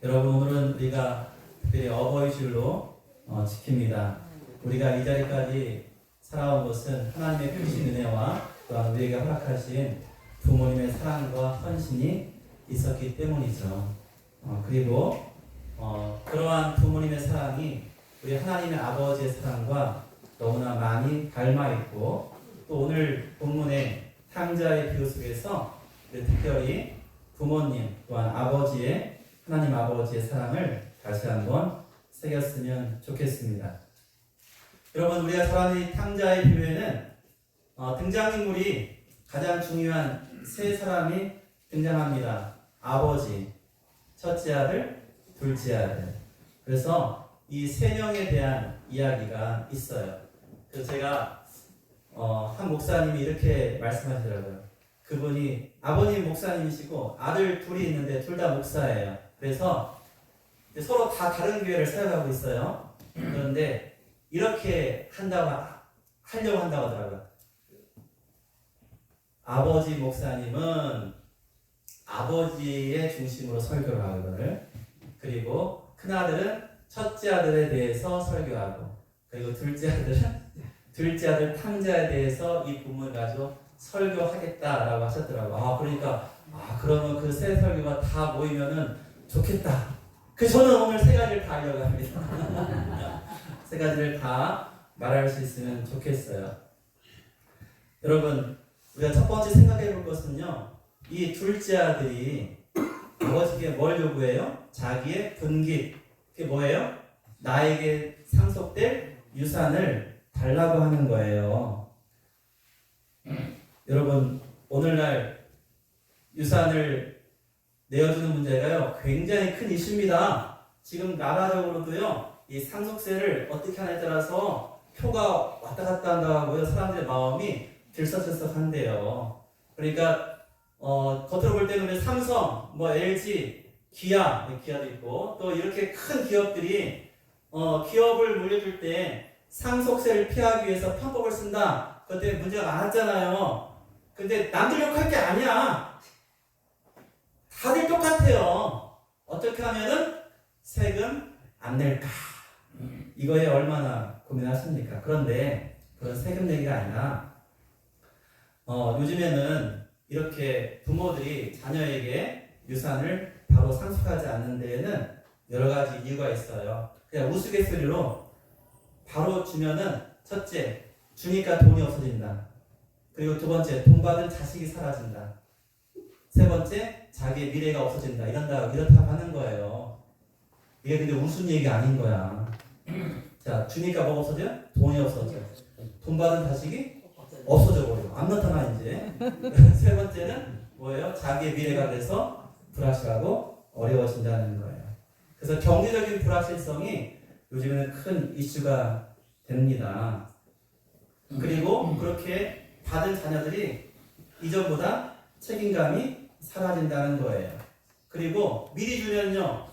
여러분, 오늘은 우리가 특별히 어버이주일로 지킵니다. 우리가 이 자리까지 살아온 것은 하나님의 크신 은혜와 또한 우리에게 허락하신 부모님의 사랑과 헌신이 있었기 때문이죠. 그리고 그러한 부모님의 사랑이 우리 하나님의 아버지의 사랑과 너무나 많이 닮아있고, 또 오늘 본문의 탕자의 비유 속에서 특별히 부모님 또한 하나님 아버지의 사랑을 다시 한번 새겼으면 좋겠습니다. 여러분, 우리가 잘 아는 이 탕자의 비유에는 등장인물이 가장 중요한 세 사람이 등장합니다. 아버지, 첫째 아들, 둘째 아들. 그래서 이 세 명에 대한 이야기가 있어요. 그래서 제가 한 목사님이 이렇게 말씀하시더라고요. 그분이 아버님 목사님이시고 아들 둘이 있는데 둘 다 목사예요. 그래서 서로 다 다른 교회를 사역하고 있어요. 그런데 이렇게 하려고 한다고 하더라고요. 아버지 목사님은 아버지의 중심으로 설교를 하거든요. 그리고 큰아들은 첫째 아들에 대해서 설교하고, 그리고 둘째 아들 탕자에 대해서 이 부분을 가지고 설교하겠다라고 하셨더라고요. 그러니까 그러면 그 세 설교가 다 모이면은 좋겠다. 저는 오늘 세 가지를 다 하려고 합니다. 세 가지를 다 말할 수 있으면 좋겠어요. 여러분, 우리가 첫 번째 생각해 볼 것은요, 이 둘째 아들이 아버지께 뭘 요구해요? 자기의 분깃. 그게 뭐예요? 나에게 상속될 유산을 달라고 하는 거예요. 여러분, 오늘날 유산을 내어주는 문제가요, 굉장히 큰 이슈입니다. 지금 나라적으로도요, 이 상속세를 어떻게 하냐에 따라서 표가 왔다 갔다 한다고요. 사람들의 마음이 들썩들썩한데요. 그러니까 겉으로 볼 때는 우리 삼성, LG, 기아도 있고, 또 이렇게 큰 기업들이 기업을 물려줄 때 상속세를 피하기 위해서 편법을 쓴다. 그것 때문에 문제가 많았잖아요. 근데 남들 욕할 게 아니야. 다들 똑같아요. 어떻게 하면은 세금 안 낼까? 이거에 얼마나 고민하십니까? 그런데 그런 세금 내기가 아니라 요즘에는 이렇게 부모들이 자녀에게 유산을 바로 상속하지 않는 데에는 여러 가지 이유가 있어요. 그냥 우스갯소리로 바로 주면은 첫째, 주니까 돈이 없어진다. 그리고 두 번째, 돈 받은 자식이 사라진다. 세 번째, 자기의 미래가 없어진다. 이렇다고 하는 거예요. 이게 근데 웃은 얘기 아닌 거야. 자, 주니까 뭐가 없어져? 돈이 없어져. 돈 받은 자식이 없어져 버려. 안 나타나 이제. 세 번째는 뭐예요? 자기의 미래가 돼서 불확실하고 어려워진다는 거예요. 그래서 경제적인 불확실성이 요즘에는 큰 이슈가 됩니다. 그리고 그렇게 받은 자녀들이 이전보다 책임감이 사라진다는 거예요. 그리고 미리 주면요,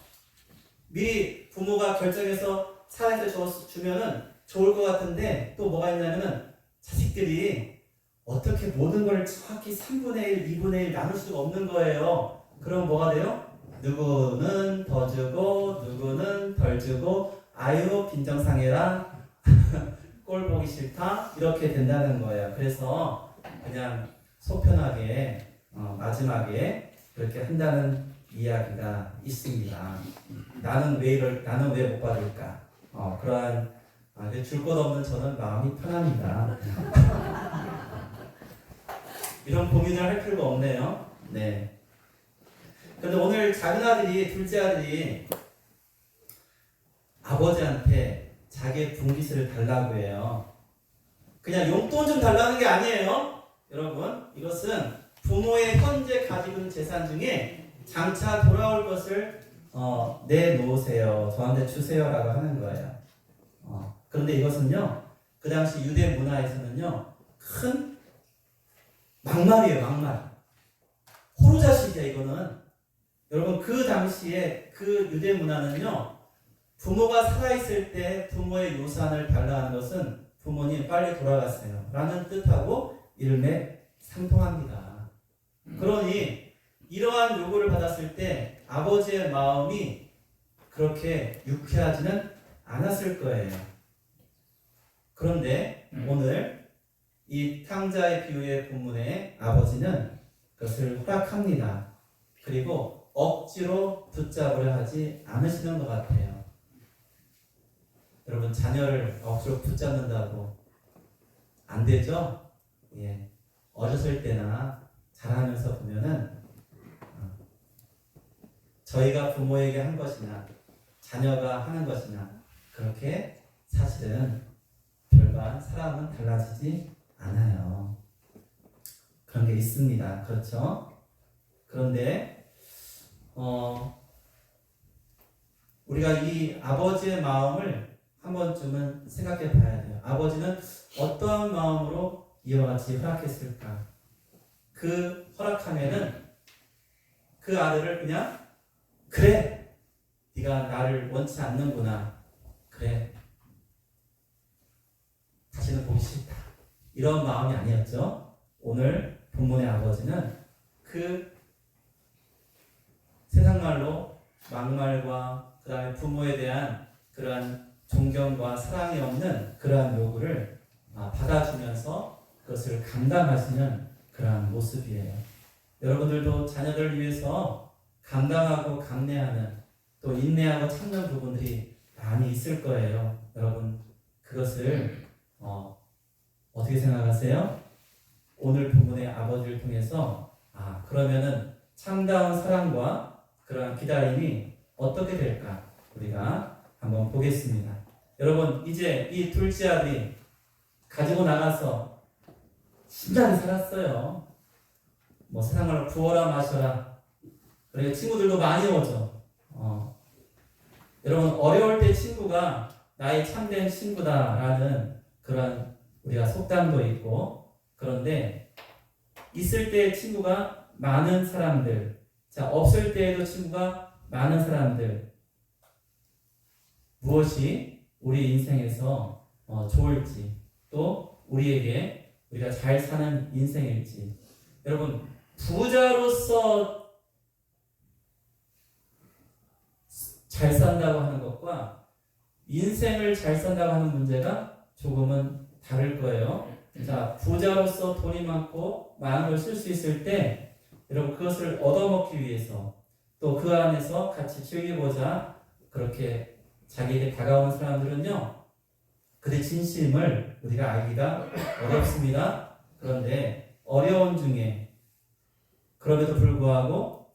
미리 부모가 결정해서 사회에서 주면은 좋을 것 같은데, 또 뭐가 있냐면은 자식들이 어떻게 모든 걸 정확히 3분의 1, 2분의 1 나눌 수가 없는 거예요. 그럼 뭐가 돼요? 누구는 더 주고 누구는 덜 주고, 아유 빈정상해라, 꼴 보기 싫다, 이렇게 된다는 거예요. 그래서 그냥 속편하게 마지막에 그렇게 한다는 이야기가 있습니다. 나는 왜 못 받을까? 그러한 줄 것 없는 저는 마음이 편합니다. 이런 고민을 할 필요가 없네요. 네. 그런데 오늘 둘째 아들이 아버지한테 자기의 분깃을 달라고 해요. 그냥 용돈 좀 달라는 게 아니에요. 여러분, 이것은 부모의 현재 가지고 있는 재산 중에 장차 돌아올 것을 내놓으세요. 저한테 주세요라고 하는 거예요. 그런데 이것은요, 그 당시 유대 문화에서는요, 큰 막말이에요. 막말. 호루자식이야 이거는. 여러분, 그 당시에 그 유대 문화는요, 부모가 살아있을 때 부모의 유산을 달라는 것은 부모님 빨리 돌아가세요 라는 뜻하고 일맥상통합니다. 그러니 이러한 요구를 받았을 때 아버지의 마음이 그렇게 유쾌하지는 않았을 거예요. 그런데 오늘 이 탕자의 비유의 본문에 아버지는 그것을 허락합니다. 그리고 억지로 붙잡으려 하지 않으시는 것 같아요. 여러분, 자녀를 억지로 붙잡는다고 안 되죠? 예. 어렸을 때나 자라면서 보면은 저희가 부모에게 한 것이나 자녀가 하는 것이나 그렇게 사실은 별반 사람은 달라지지 않아요. 그런 게 있습니다. 그렇죠? 그런데 우리가 이 아버지의 마음을 한 번쯤은 생각해 봐야 돼요. 아버지는 어떠한 마음으로 이와 같이 허락했을까? 그 허락하면은 그 아들을 그냥 그래, 네가 나를 원치 않는구나. 그래, 다시는 보기 싫다. 이런 마음이 아니었죠. 오늘 본문의 아버지는 그 세상말로 막말과 그 다음에 부모에 대한 그러한 존경과 사랑이 없는 그러한 요구를 받아주면서 그것을 감당하시는 그러한 모습이에요. 여러분들도 자녀들을 위해서 감당하고 감내하는 또 인내하고 참는 부분들이 많이 있을 거예요. 여러분, 그것을 어떻게 생각하세요? 오늘 본문의 아버지를 통해서 그러면은 참다운 사랑과 그러한 기다림이 어떻게 될까? 우리가 한번 보겠습니다. 여러분, 이제 이 둘째 아들이 가지고 나가서 신나게 살았어요. 뭐 세상을 부어라 마셔라. 그리고 친구들도 많이 오죠. 여러분, 어려울 때 친구가 나의 참된 친구다라는 그런 우리가 속담도 있고, 그런데 있을 때 친구가 많은 사람들, 자, 없을 때에도 친구가 많은 사람들, 무엇이 우리 인생에서 좋을지, 또 우리에게 우리가 잘 사는 인생일지. 여러분, 부자로서 잘 산다고 하는 것과 인생을 잘 산다고 하는 문제가 조금은 다를 거예요. 자, 부자로서 돈이 많고 많은 걸 쓸 수 있을 때 여러분, 그것을 얻어먹기 위해서 또 그 안에서 같이 즐기고자 그렇게 자기에게 다가오는 사람들은요, 그의 진심을 우리가 알기가 어렵습니다. 그런데 어려운 중에 그럼에도 불구하고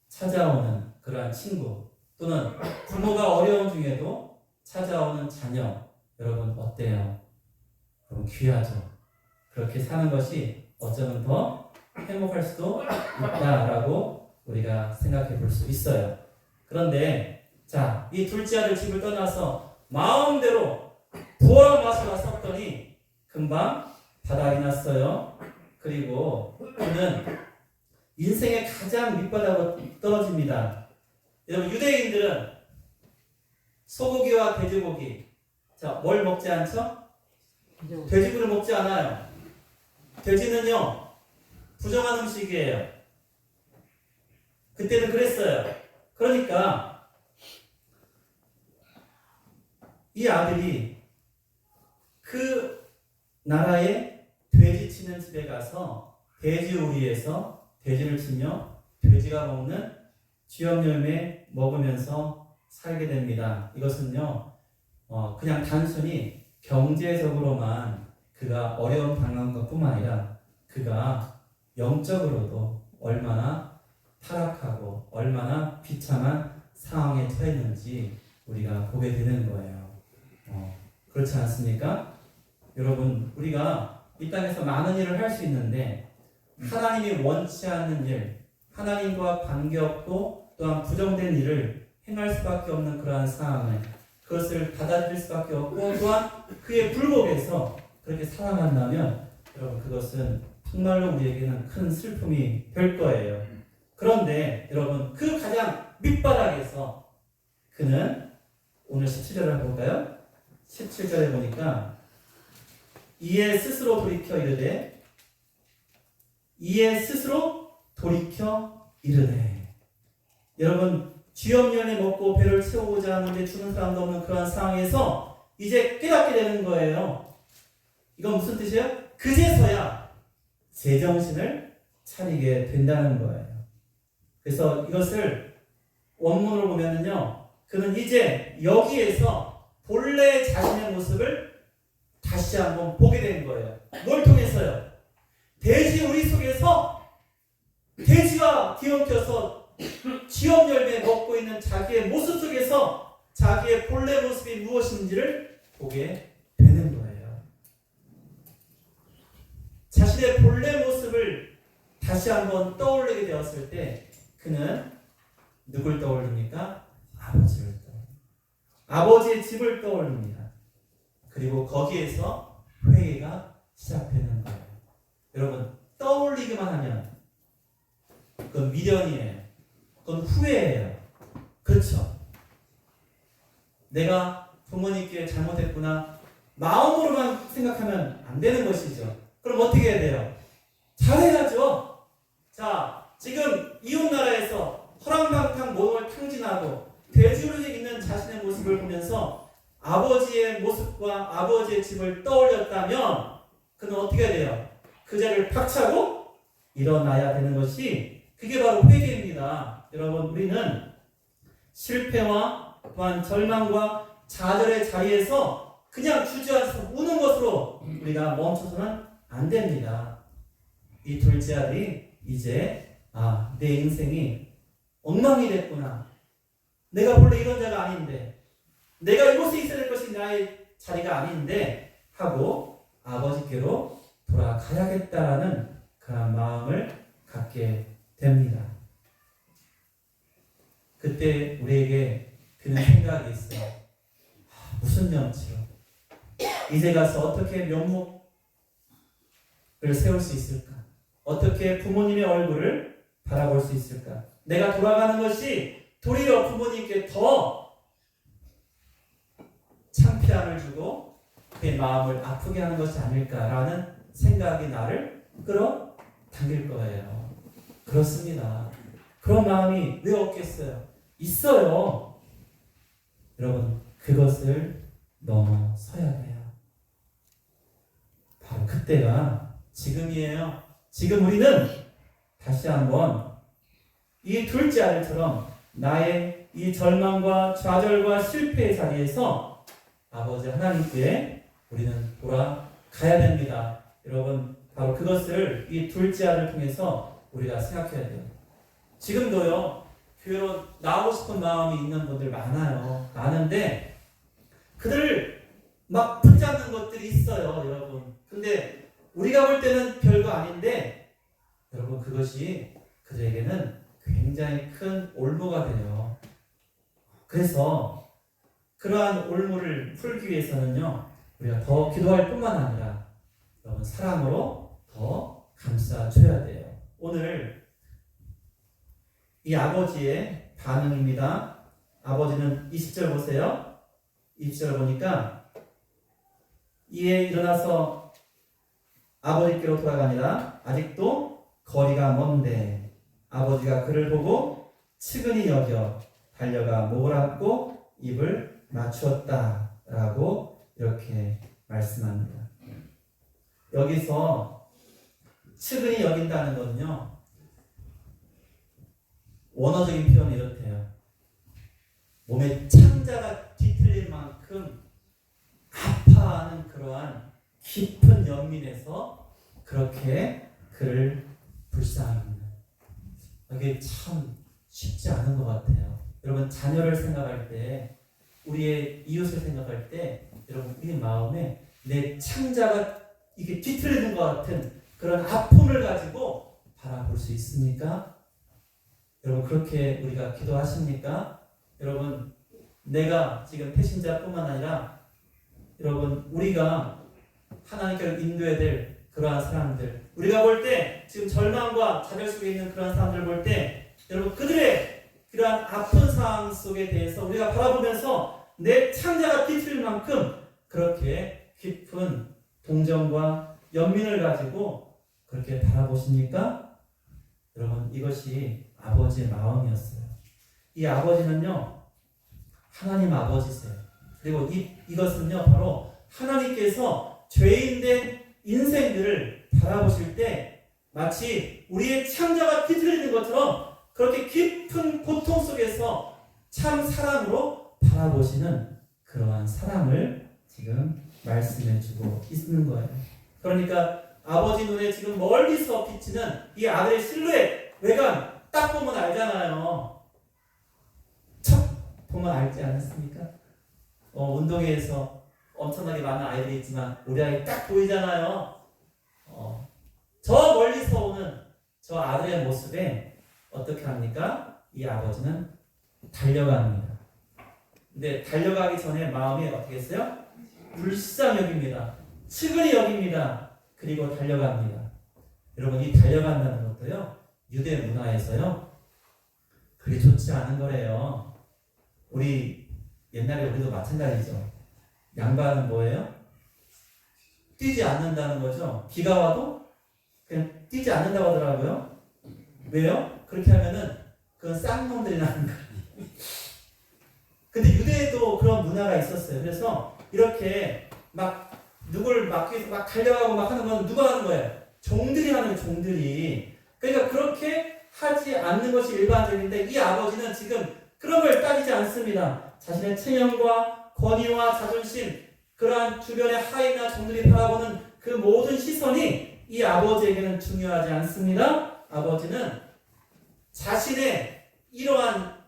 찾아오는 그러한 친구, 또는 부모가 어려운 중에도 찾아오는 자녀, 여러분 어때요? 여러분 귀하죠? 그렇게 사는 것이 어쩌면 더 행복할 수도 있다라고 우리가 생각해 볼 수 있어요. 그런데 자, 이 둘째 아들 집을 떠나서 마음대로 부어라 마셔라 섰더니 금방 바닥이 났어요. 그리고 그는 인생의 가장 밑바닥으로 떨어집니다. 여러분, 유대인들은 소고기와 돼지고기, 자, 뭘 먹지 않죠? 돼지고기를 먹지 않아요. 돼지는요, 부정한 음식이에요. 그때는 그랬어요. 그러니까 이 아들이 그 나라의 돼지치는 집에 가서 돼지우리에서 돼지를 치며 돼지가 먹는 쥐염 열매 먹으면서 살게 됩니다. 이것은요, 그냥 단순히 경제적으로만 그가 어려움 당한 것뿐만 아니라 그가 영적으로도 얼마나 타락하고 얼마나 비참한 상황에 처했는지 우리가 보게 되는 거예요. 그렇지 않습니까? 여러분, 우리가 이 땅에서 많은 일을 할 수 있는데 하나님이 원치 않는 일, 하나님과 관계없고 또한 부정된 일을 행할 수밖에 없는 그러한 상황을, 그것을 받아들일 수밖에 없고 또한 그에 불복해서 그렇게 살아간다면 여러분, 그것은 정말로 우리에게는 큰 슬픔이 될 거예요. 그런데 여러분, 그 가장 밑바닥에서 그는 오늘 17절을 한번 볼까요? 17절에 보니까 이에 스스로 돌이켜 이르되, 이에 스스로 돌이켜 이르되. 여러분, 쥐염년에 먹고 배를 채우고자 하는데 주는 사람도 없는 그러한 상황에서 이제 깨닫게 되는 거예요. 이건 무슨 뜻이에요? 그제서야 제정신을 차리게 된다는 거예요. 그래서 이것을 원문으로 보면은요, 그는 이제 여기에서 본래 자신의 모습을 다시 한번 보게 된 거예요. 뭘 통해서요? 돼지 우리 속에서 돼지와 뒤엉켜서 쥐염 열매 먹고 있는 자기의 모습 속에서 자기의 본래 모습이 무엇인지를 보게 되는 거예요. 자신의 본래 모습을 다시 한번 떠올리게 되었을 때 그는 누굴 떠올립니까? 아버지를 떠올립니다. 아버지의 집을 떠올립니다. 그리고 거기에서 회개가 시작되는 거예요. 여러분, 떠올리기만 하면 그건 미련이에요. 그건 후회예요. 그렇죠? 내가 부모님께 잘못했구나 마음으로만 생각하면 안 되는 것이죠. 그럼 어떻게 해야 돼요? 잘해야죠. 자, 지금 이웃나라에서 허랑방탕 몸을 탕진하고 돼지우르게 있는 자신의 모습을 보면서 아버지의 모습과 아버지의 집을 떠올렸다면 그는 어떻게 해야 돼요? 그 자리를 박차고 일어나야 되는 것이 그게 바로 회개입니다. 여러분, 우리는 실패와 또한 절망과 좌절의 자리에서 그냥 주저앉아서 우는 것으로 우리가 멈춰서는 안 됩니다. 이 둘째 아들이 이제 내 인생이 엉망이 됐구나. 내가 본래 이런 자가 아닌데, 내가 이곳에 있어야 될 것이 나의 자리가 아닌데 하고 아버지께로 돌아가야겠다라는 그런 마음을 갖게 됩니다. 그때 우리에게 드는 생각이 있어요. 무슨 명치로 이제 가서 어떻게 면목을 세울 수 있을까? 어떻게 부모님의 얼굴을 바라볼 수 있을까? 내가 돌아가는 것이 도리어 부모님께 더 창피함을 주고 그의 마음을 아프게 하는 것이 아닐까라는 생각이 나를 끌어당길 거예요. 그렇습니다. 그런 마음이 왜 없겠어요? 있어요. 여러분, 그것을 넘어서야 돼요. 바로 그때가 지금이에요. 지금 우리는 다시 한번 이 둘째 아들처럼 나의 이 절망과 좌절과 실패의 자리에서 아버지 하나님께 우리는 돌아가야 됩니다. 여러분, 바로 그것을 이 둘째 아들을 통해서 우리가 생각해야 돼요. 지금도요, 교회로 나오고 싶은 마음이 있는 분들 많은데 그들을 막 붙잡는 것들이 있어요, 여러분. 근데 우리가 볼 때는 별거 아닌데 여러분, 그것이 그들에게는 굉장히 큰 올무가 돼요. 그래서 그러한 올무를 풀기 위해서는요, 우리가 더 기도할 뿐만 아니라 여러분, 사랑으로 더 감싸줘야 돼요. 오늘 이 아버지의 반응입니다. 아버지는 20절 보세요. 20절 보니까 이에 일어나서 아버지께로 돌아가니라. 아직도 거리가 먼데 아버지가 그를 보고 측은히 여겨 달려가 목을 안고 입을 맞추었다 라고 이렇게 말씀합니다. 여기서 측은히 여긴다는 것은요, 원어적인 표현이 이렇대요. 몸에 창자가 뒤틀릴 만큼 아파하는 그러한 깊은 연민에서 그렇게 그를 불쌍합니다. 이게 참 쉽지 않은 것 같아요. 여러분, 자녀를 생각할 때, 우리의 이웃을 생각할 때, 여러분, 우리 마음에 내 창자가 이게 뒤틀리는 것 같은 그런 아픔을 가지고 바라볼 수 있습니까? 여러분, 그렇게 우리가 기도하십니까? 여러분, 내가 지금 배신자뿐만 아니라 여러분, 우리가 하나님께로 인도해야 될 그러한 사람들, 우리가 볼 때 지금 절망과 좌절 속에 있는 그러한 사람들을 볼 때 여러분, 그들의 그러한 아픈 상황 속에 대해서 우리가 바라보면서 내 창자가 뒤틀릴 만큼 그렇게 깊은 동정과 연민을 가지고 그렇게 바라보십니까? 여러분, 이것이 아버지의 마음이었어요. 이 아버지는요, 하나님 아버지세요. 그리고 이것은요, 바로 하나님께서 죄인된 인생들을 바라보실 때 마치 우리의 창자가 비틀리는 것처럼 그렇게 깊은 고통 속에서 참 사랑으로 바라보시는 그러한 사랑을 지금 말씀해주고 있는 거예요. 그러니까 아버지 눈에 지금 멀리서 비치는 이 아들의 실루엣, 외관 딱 보면 알잖아요. 척 보면 알지 않습니까? 운동회에서 엄청나게 많은 아이들이 있지만 우리 아이 딱 보이잖아요. 저 멀리서 오는 저 아들의 모습에 어떻게 합니까? 이 아버지는 달려갑니다. 근데 달려가기 전에 마음이 어떻게 했어요? 불쌍히 여깁니다. 측은히 여깁니다. 그리고 달려갑니다. 여러분, 이 달려간다는 것도요, 유대 문화에서요, 그게 좋지 않은 거래요. 옛날에 우리도 마찬가지죠. 양반은 뭐예요? 뛰지 않는다는 거죠. 비가 와도 그냥 뛰지 않는다고 하더라고요. 왜요? 그렇게 하면은 그건 쌍놈들이 나는 거예요. 근데 유대에도 그런 문화가 있었어요. 그래서 이렇게 막 누구를 막기 위해서 막 달려가고 막 하는 건 누가 하는 거예요? 종들이 하는 거예요, 종들이. 그러니까 그렇게 하지 않는 것이 일반적인데 이 아버지는 지금 그런 걸 따지지 않습니다. 자신의 체형과 권위와 자존심, 그러한 주변의 하인이나 종들이 바라보는 그 모든 시선이 이 아버지에게는 중요하지 않습니다. 아버지는 자신의 이러한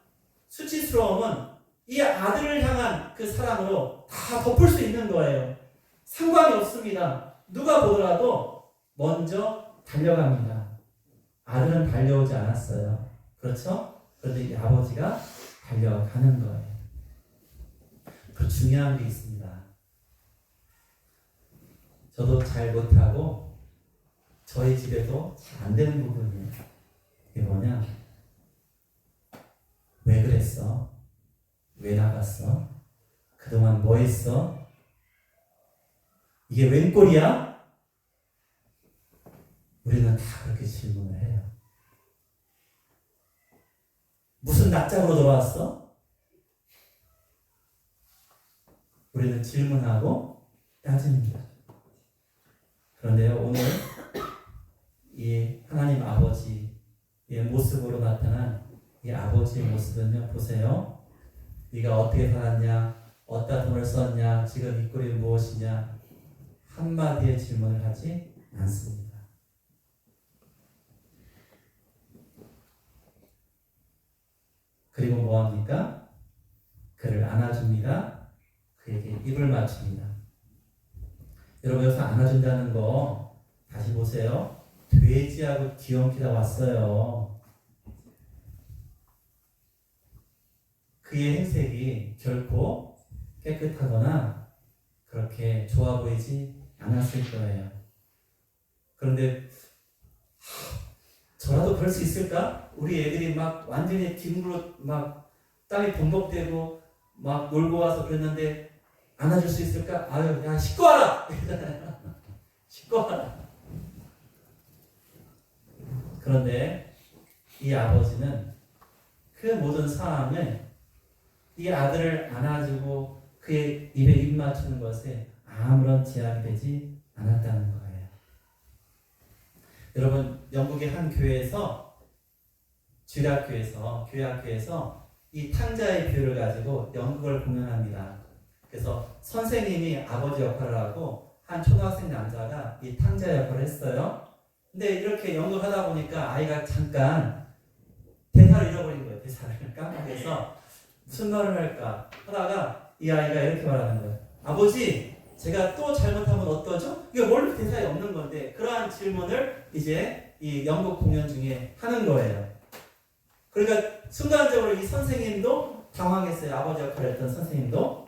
수치스러움은 이 아들을 향한 그 사랑으로 다 덮을 수 있는 거예요. 상관이 없습니다. 누가 보더라도 먼저 달려갑니다. 아들은 달려오지 않았어요. 그렇죠? 그런데 이 아버지가 달려가는 거예요. 그 중요한 게 있습니다. 저도 잘 못하고 저희 집에도 잘 안 되는 부분이에요. 이게 뭐냐? 왜 그랬어? 왜 나갔어? 그동안 뭐 했어? 이게 웬 꼴이야? 우리는 다 그렇게 질문을 해요. 무슨 낯짝으로 돌아왔어? 우리는 질문하고 따집니다. 그런데요, 오늘 이 하나님 아버지의 모습으로 나타난 이 아버지의 모습은요, 보세요. 네가 어떻게 살았냐? 어디다 돈을 썼냐? 지금 이 꼴이 무엇이냐? 한마디의 질문을 하지 않습니다. 그리고 뭐합니까? 그를 안아줍니다. 그에게 입을 맞춥니다. 여러분, 여기서 안아준다는 거 다시 보세요. 돼지하고 뒤엉키다 왔어요. 그의 행색이 결코 깨끗하거나 그렇게 좋아 보이지 않았을 거예요. 그런데 저라도 그럴 수 있을까? 우리 애들이 막 완전히 뒹굴어 막 땀이 범벅되고 막 놀고 와서 그랬는데 안아줄 수 있을까? 아유, 야, 씻고 와라! 씻고 와라. 그런데 이 아버지는 그 모든 상황을 이 아들을 안아주고 그의 입에 입 맞추는 것에 아무런 제약이 되지 않았다는 거예요. 여러분, 영국의 한 교회에서 주일학교에서 교회학교에서 이 탕자의 비유를 가지고 연극을 공연합니다. 그래서 선생님이 아버지 역할을 하고 한 초등학생 남자가 이 탕자 역할을 했어요. 근데 이렇게 연극을 하다 보니까 아이가 잠깐 대사를 잃어버린 거예요. 대사를 깜빡해서 무슨 말을 할까 하다가 이 아이가 이렇게 말하는 거예요. 아버지, 제가 또 잘못하면 어떠죠? 이거 원래 대사에 없는 건데 그러한 질문을 이제 이 연극 공연 중에 하는 거예요. 그러니까 순간적으로 이 선생님도 당황했어요. 아버지 역할을 했던 선생님도.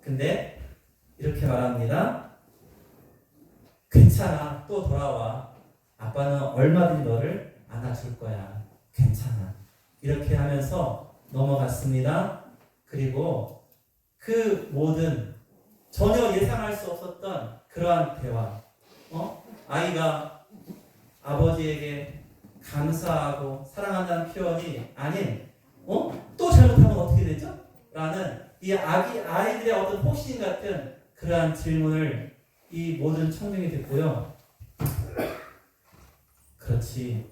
근데 이렇게 말합니다. 괜찮아, 또 돌아와. 아빠는 얼마든지 너를 안아줄 거야. 괜찮아. 이렇게 하면서 넘어갔습니다. 그리고 그 모든 전혀 예상할 수 없었던 그러한 대화, 아이가 아버지에게 감사하고 사랑한다는 표현이 아닌 또 잘못하면 어떻게 되죠? 라는 이 아이들의 어떤 호신 같은 그러한 질문을 이 모든 청중이 듣고요. 그렇지.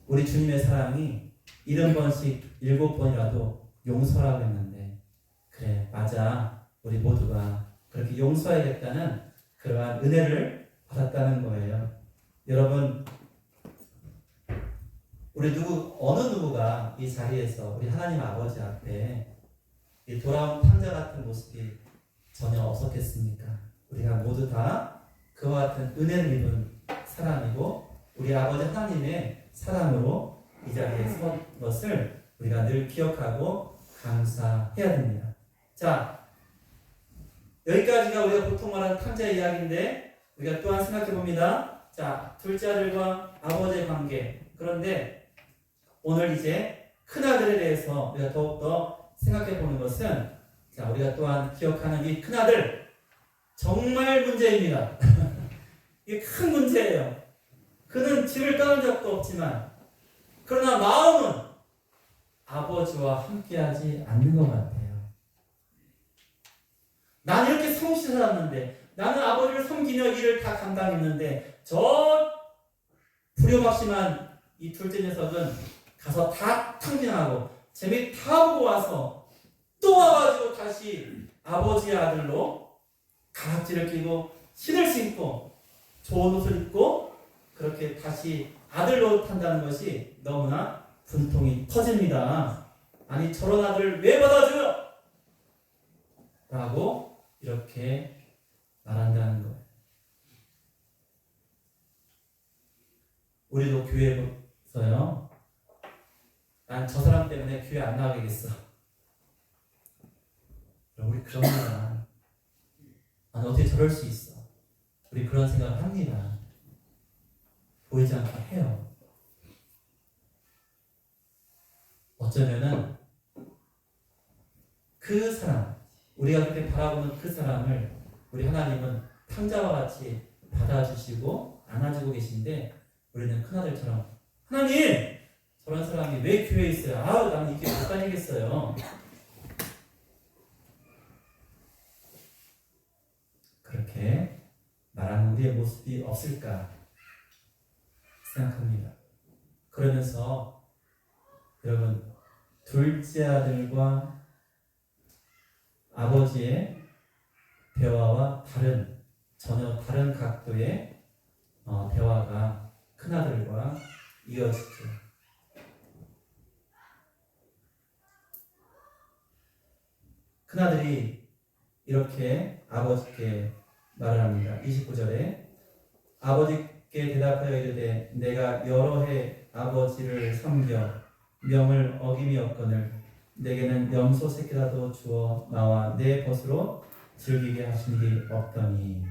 우리 주님의 사랑이 70번씩 7번이라도 용서라고 했는데, 그래, 맞아. 우리 모두가 그렇게 용서해야겠다는 그러한 은혜를 받았다는 거예요. 여러분, 우리 어느 누구가 이 자리에서 우리 하나님 아버지 앞에 이 돌아온 탕자 같은 모습이 전혀 없었겠습니까? 우리가 모두 다 그와 같은 은혜를 입은 사람이고, 우리 아버지 하나님의 사랑으로 이 자리에 선 것을 우리가 늘 기억하고 감사해야 됩니다. 자, 여기까지가 우리가 보통 말하는 탕자 이야기인데, 우리가 또한 생각해 봅니다. 자, 둘째 아들과 아버지의 관계. 그런데 오늘 이제 큰아들에 대해서 우리가 더욱더 생각해 보는 것은, 자, 우리가 또한 기억하는 이 큰아들, 정말 문제입니다. 이게 큰 문제예요. 그는 집을 떠난 적도 없지만, 그러나 마음은 아버지와 함께하지 않는 것 같아요. 나는 이렇게 성실히 살았는데, 나는 아버지를 섬기며 일을 다 감당했는데, 저 불효막심한 이 둘째 녀석은 가서 다 탕진하고 재미 다 보고 와서 또 와가지고 다시 아버지의 아들로 가락지를 끼고 신을 신고 좋은 옷을 입고 그렇게 다시 아들 노릇한다는 것이 너무나 분통이 터집니다. 아니, 저런 아들을 왜 받아줘요? 라고 이렇게 말한다는 거예요. 우리도 교회에서요, 난 저 사람 때문에 교회 안 나가겠어. 우리 그럽니다. 아니, 어떻게 저럴 수 있어? 우리 그런 생각을 합니다. 보이지 않게 해요. 어쩌면은 그 사람, 우리가 그렇게 바라보는 그 사람을 우리 하나님은 탕자와 같이 받아주시고 안아주고 계신데, 우리는 큰아들처럼, 하나님! 저런 사람이 왜 교회에 있어요? 아우, 나는 이게 못 다니겠어요. 그렇게 말하는 우리의 모습이 없을까 생각합니다. 그러면서 여러분, 둘째 아들과 아버지의 대화와 전혀 다른 각도의 대화가 큰아들과 이어지죠. 큰아들이 이렇게 아버지께 말을 합니다. 29절에 아버지께 대답하여 이르되 내가 여러 해 아버지를 섬겨 명을 어김이었거늘 내게는 염소 새끼라도 주어 나와 내 벗으로 즐기게 하신 일이 없더니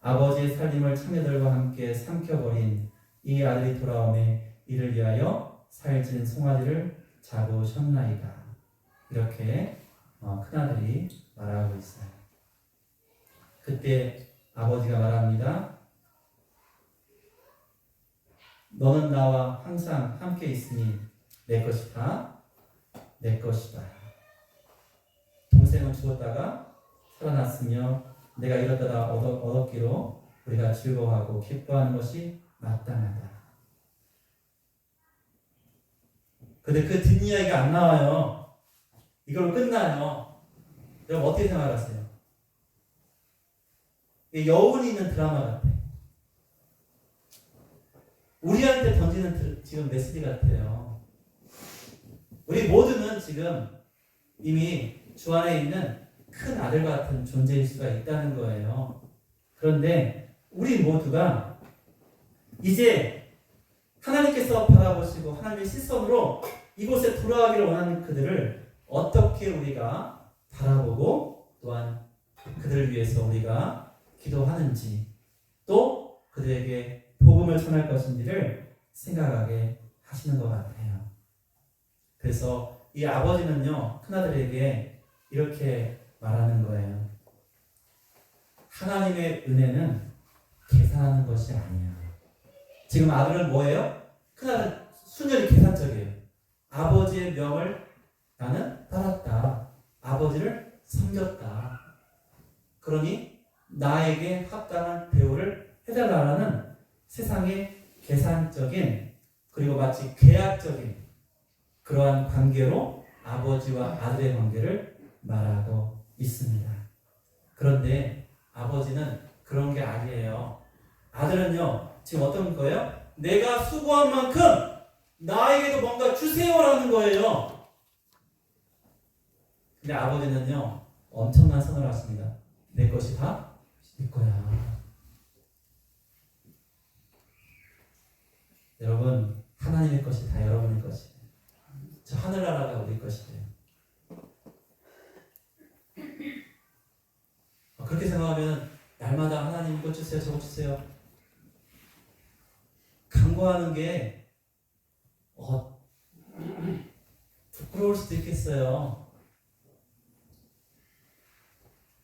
아버지의 살림을 처녀들과 함께 삼켜버린 이 아들이 돌아오매 이를 위하여 살찐 송아지를 잡으셨나이다. 이렇게 큰아들이 말하고 있어요. 그때 아버지가 말합니다. 너는 나와 항상 함께 있으니 내 것이다. 내 것이다. 동생은 죽었다가 살아났으며 내가 이렇다가 얻었기로 우리가 즐거워하고 기뻐하는 것이 마땅하다. 근데 그 뒷이야기가 안 나와요. 이걸로 끝나요. 여러분 어떻게 생각하세요? 여운이 있는 드라마 같아. 우리한테 던지는 지금 메시지 같아요. 우리 모두는 지금 이미 주 안에 있는 큰 아들 같은 존재일 수가 있다는 거예요. 그런데 우리 모두가 이제 하나님께서 바라보시고 하나님의 시선으로 이곳에 돌아가기를 원하는 그들을 어떻게 우리가 바라보고 또한 그들을 위해서 우리가 기도하는지 또 그들에게 복음을 전할 것인지를 생각하게 하시는 것 같아요. 그래서 이 아버지는요, 큰아들에게 이렇게 말하는 거예요. 하나님의 은혜는 계산하는 것이 아니야. 지금 아들은 뭐예요? 큰아들 순전히 계산적이에요. 아버지 아버지의 명을 나는 따랐다. 아버지를 섬겼다. 그러니 나에게 합당한 대우를 해달라는 세상의 계산적인 그리고 마치 계약적인 그러한 관계로 아버지와 아들의 관계를 말하고 있습니다. 그런데 아버지는 그런 게 아니에요. 아들은요, 지금 어떤 거예요? 내가 수고한 만큼 나에게도 뭔가 주세요라는 거예요. 근데 아버지는요, 엄청난 선언을 하십니다. 내 것이 다 네 거야. 여러분, 하나님의 것이 다 여러분의 것이에요. 저 하늘나라가 우리 것이에요. 그렇게 생각하면 날마다 하나님 이것 주세요, 저것 주세요. 간구하는 게 부끄러울 수도 있겠어요.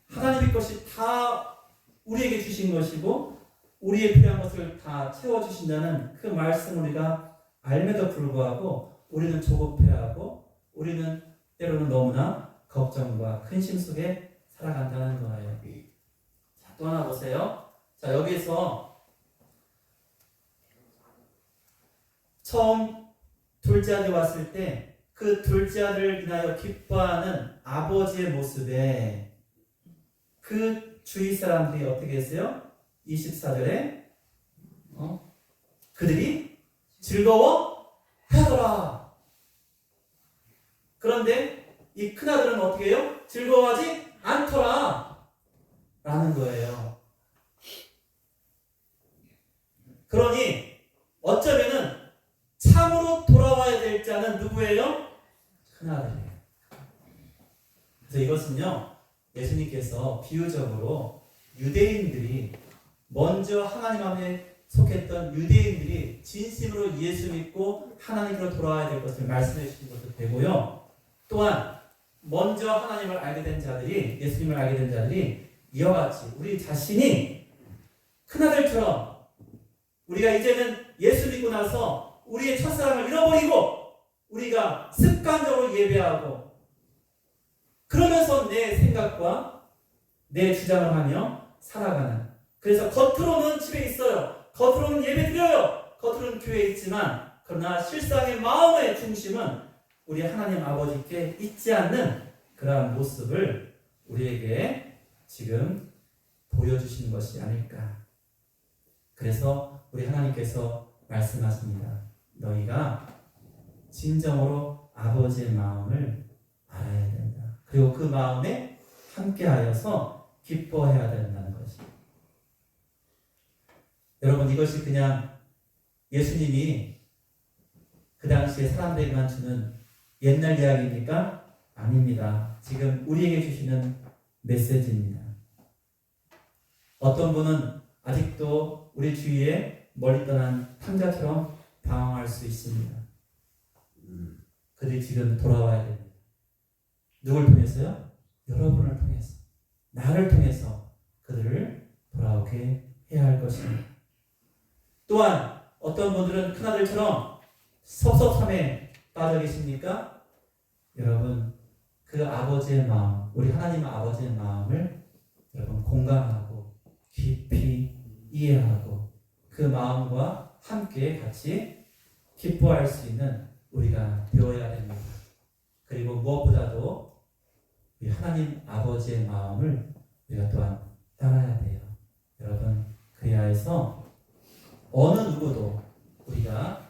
하나님의 것이 다 우리에게 주신 것이고 우리의 필요한 것을 다 채워주신다는 그 말씀 우리가 알면도 불구하고 우리는 조급해하고 우리는 때로는 너무나 걱정과 근심 속에 살아간다는 거예요. 자, 또 하나 보세요. 자, 여기서 처음 둘째 아들이 왔을 때 그 둘째 아들을 인하여 기뻐하는 아버지의 모습에 그 주위 사람들이 어떻게 했어요? 24절에 그들이 즐거워하더라. 그런데 이 큰아들은 어떻게 해요? 즐거워하지 않더라 라는 거예요. 그러니 어쩌면은 참으로 돌아와야 될 자는 누구예요? 큰아들이에요. 그래서 이것은요, 예수님께서 비유적으로 유대인들이 먼저 하나님 앞에 속했던 유대인들이 진심으로 예수 믿고 하나님으로 돌아와야 될 것을 말씀해 주신 것도 되고요. 또한 먼저 하나님을 알게 된 자들이, 예수님을 알게 된 자들이 이와 같이 우리 자신이 큰아들처럼 우리가 이제는 예수 믿고 나서 우리의 첫사랑을 잃어버리고 우리가 습관적으로 예배하고 그러면서 내 생각과 내 주장을 하며 살아가는, 그래서 겉으로는 집에 있어요. 겉으로는 예배 드려요. 겉으로는 교회에 있지만 그러나 실상의 마음의 중심은 우리 하나님 아버지께 있지 않는 그러한 모습을 우리에게 지금 보여주시는 것이 아닐까. 그래서 우리 하나님께서 말씀하십니다. 너희가 진정으로 아버지의 마음을 알아야 된다. 그리고 그 마음에 함께하여서 기뻐해야 된다는 것입니다. 여러분, 이것이 그냥 예수님이 그 당시에 사람들에게만 주는 옛날 이야기입니까? 아닙니다. 지금 우리에게 주시는 메시지입니다. 어떤 분은 아직도 우리 주위에 멀리 떠난 탕자처럼 방황할 수 있습니다. 그들이 지금 돌아와야 됩니다. 누굴 통해서요? 여러분을 통해서, 나를 통해서 그들을 돌아오게 해야 할 것입니다. 또한 어떤 분들은 큰아들처럼 섭섭함에 빠져 계십니까? 여러분, 그 아버지의 마음, 우리 하나님 아버지의 마음을 여러분 공감하고 깊이 이해하고 그 마음과 함께 같이 기뻐할 수 있는 우리가 되어야 됩니다. 그리고 무엇보다도 우리 하나님 아버지의 마음을 우리가 또한 따라야 돼요. 여러분, 그래야 해서 어느 누구도 우리가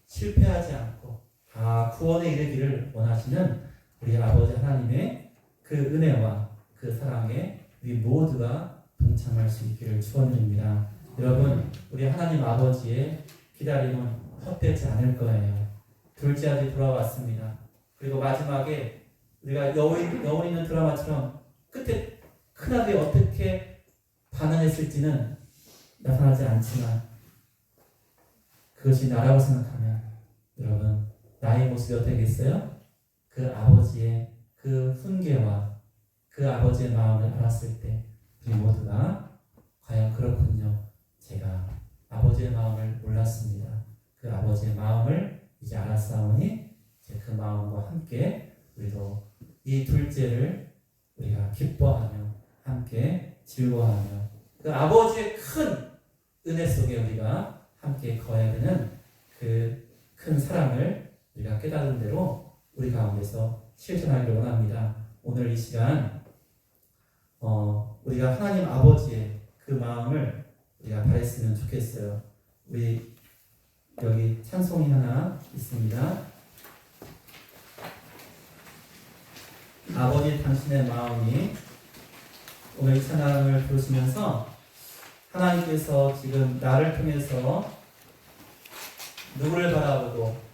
실패하지 않고 다 구원에 이르기를 원하시는 우리 아버지 하나님의 그 은혜와 그 사랑에 우리 모두가 동참할 수 있기를 축원드립니다. 여러분, 우리 하나님 아버지의 기다림은 헛되지 않을 거예요. 둘째 아들이 돌아왔습니다. 그리고 마지막에 우리가 여운 있는 드라마처럼 끝에 큰아들이 어떻게 반응했을지는 나타나지 않지만 그것이 나라고 생각하면 여러분, 나의 모습이 어떻겠어요? 그 아버지의 그 훈계와 그 아버지의 마음을 알았을 때 우리 모두가 과연 그렇군요. 제가 아버지의 마음을 몰랐습니다. 그 아버지의 마음을 이제 알았사오니 이제 그 마음을 함께 우리도 이 둘째를 우리가 기뻐하며 함께 즐거워하며 그 아버지의 큰 은혜 속에 우리가 함께 거해야 되는 그 큰 사랑을 우리가 깨달은 대로 우리 가운데서 실천하기를 원합니다. 오늘 이 시간 우리가 하나님 아버지의 그 마음을 우리가 바랬으면 좋겠어요. 우리 여기 찬송이 하나 있습니다. 아버지 당신의 마음이, 오늘 이 찬양을 부르시면서 하나님께서 지금 나를 통해서 누구를 바라보고